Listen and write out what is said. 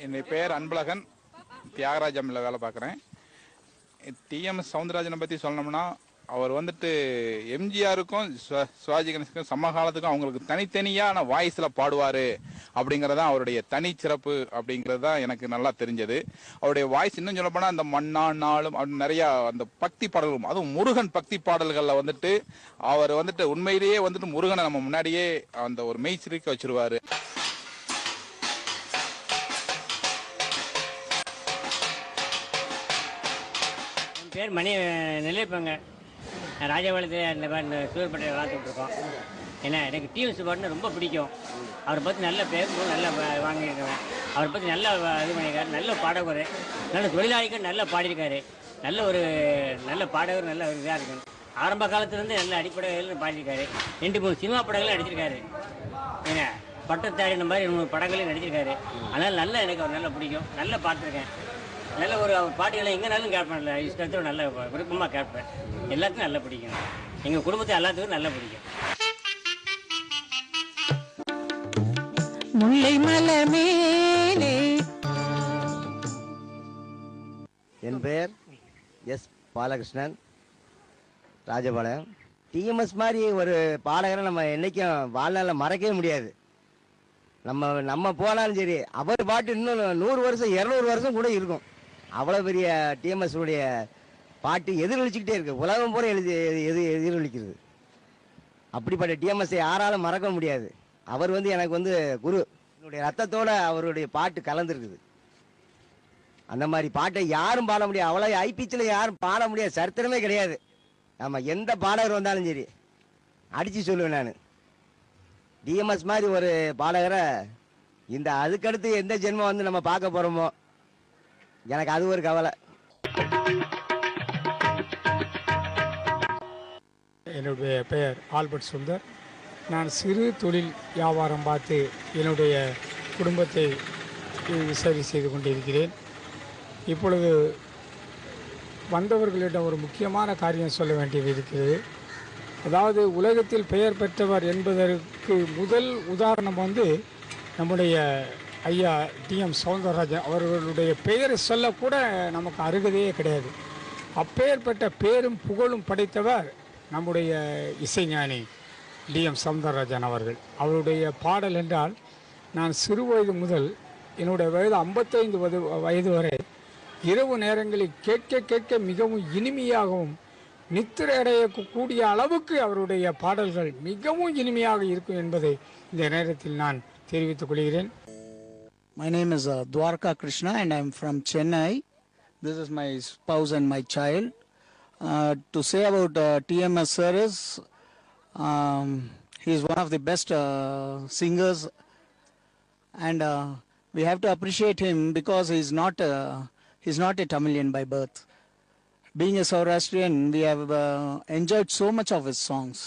என் பேர் அன்பழகன், தியாகராஜம்ல வேலை பார்க்குறேன். டிஎம்எஸ் சவுந்தரராஜனை பற்றி சொல்லணும்னா, அவர் வந்துட்டு எம்ஜிஆருக்கும் சிவாஜி கணேசனுக்கும் சமகாலத்துக்கும் அவங்களுக்கு தனித்தனியான வாய்ஸில் பாடுவார் அப்படிங்கிறதான் அவருடைய தனிச்சிறப்பு அப்படிங்கிறது தான் எனக்கு நல்லா தெரிஞ்சது. அவருடைய வாய்ஸ் இன்னும் சொல்லப்போனால் அந்த மண்ணானாலும் அப்படின்னு நிறையா அந்த பக்தி பாடல்களும், அதுவும் முருகன் பக்தி பாடல்களில் வந்துட்டு அவர் வந்துட்டு உண்மையிலேயே வந்துட்டு முருகனை நம்ம முன்னாடியே அந்த ஒரு மெய்ச்சிரிக்க வச்சிருவாரு. பேர் மணி நெல்லைப்பங்க. ராஜபாளையத்தில் இந்த சூரியப்பட்டை வளர்த்துட்டு இருக்கோம். ஏன்னா எனக்கு டிஎம்எஸ் பாட்டுன்னு ரொம்ப பிடிக்கும். அவரை பற்றி நல்ல பேர் நல்லா வாங்கியிருக்கேன். அவரை பற்றி நல்லா இது பண்ணியிருக்காரு. நல்ல பாடகர், நல்ல தொழிலாளிகள் நல்லா பாடியிருக்காரு. நல்ல பாடகர், நல்ல ஒரு இதாக இருக்கும். ஆரம்ப காலத்துலேருந்து நல்ல அடிப்படையில் பாடியிருக்காரு. 2-3 சினிமா படங்களும் நடிச்சிருக்காரு. ஏன்னா பட்டத்தாடி இந்த மாதிரி 3 படங்களையும் நடிச்சிருக்காரு. அதனால் நல்லா எனக்கு அவர் நல்லா பிடிக்கும். நல்லா பார்த்துருக்கேன். நல்ல ஒரு பாட்டுகளை எங்கேனாலும் கேட்பேன். இஷ்டத்தில் நல்ல விருப்பமாக கேட்பேன். எல்லாத்துக்கும் நல்லா பிடிக்கும். எங்கள் குடும்பத்தை எல்லாத்துக்கும் நல்லா பிடிக்கும். முல்லை மலை மேலே. என் பெயர் எஸ் பாலகிருஷ்ணன், ராஜபாளையம். டிஎம்எஸ் மாதிரி ஒரு பாடகரை நம்ம என்றைக்கும் வாழ்நாளில் மறக்கவே முடியாது. நம்ம போனாலும் சரி, அவர் பாட்டு இன்னும் 100 வருஷம் 200 வருஷம் கூட இருக்கும். அவ்வளோ பெரிய டிஎம்எஸ் உடைய பாட்டு எதிரொலிச்சுக்கிட்டே இருக்கு. உலகம் பூரா எதிரொலிக்கிறது. அப்படிப்பட்ட டிஎம்எஸ்ஸை யாராலும் மறக்க முடியாது. அவர் எனக்கு குரு. என்னுடைய ரத்தத்தோட அவருடைய பாட்டு கலந்துருக்குது. அந்த மாதிரி பாட்டை யாரும் பாட முடியாது. அவ்வளோ ஐபிச்சில் யாரும் பாட முடியாது, சரித்திரமே கிடையாது. நம்ம எந்த பாடகர் வந்தாலும் சரி அடித்து சொல்லுவேன் நான். டிஎம்எஸ் மாதிரி ஒரு பாடகரை அதுக்கடுத்து எந்த ஜென்மம் நம்ம பார்க்க போகிறோமோ, எனக்கு அது ஒரு கவலை. என்னுடைய பெயர் ஆல்பர்ட் சுந்தர். நான் சிறு தொழில் வியாபாரம் பார்த்து என்னுடைய குடும்பத்தை சரி செய்து கொண்டிருக்கிறேன். இப்பொழுது வந்தவர்களிடம் ஒரு முக்கியமான காரியம் சொல்ல வேண்டியது இருக்கிறது. அதாவது உலகத்தில் பெயர் பெற்றவர் என்பதற்கு முதல் உதாரணம் நம்முடைய ஐயா டிஎம் சவுந்தரராஜன் அவர்களுடைய பெயரை சொல்லக்கூட நமக்கு அருகதையே கிடையாது. அப்பெயர்பட்ட பேரும் புகழும் படைத்தவர் நம்முடைய இசைஞானி டிஎம் சவுந்தரராஜன் அவர்கள். அவருடைய பாடல் என்றால், நான் சிறு வயது முதல் என்னுடைய வயது 55 வயது வரை இரவு நேரங்களில் கேட்க கேட்க மிகவும் இனிமையாகவும் நித்திரை அடையக்கூடிய அளவுக்கு அவருடைய பாடல்கள் மிகவும் இனிமையாக இருக்கும் என்பதை இந்த நேரத்தில் நான் தெரிவித்துக் கொள்கிறேன். My name is Dwarka Krishna and I am from Chennai. This is my spouse and my child. To say about TMS sir is, he is one of the best singers, and we have to appreciate him because he is not a Tamilian by birth. Being a Saurashtrian, we have enjoyed so much of his songs.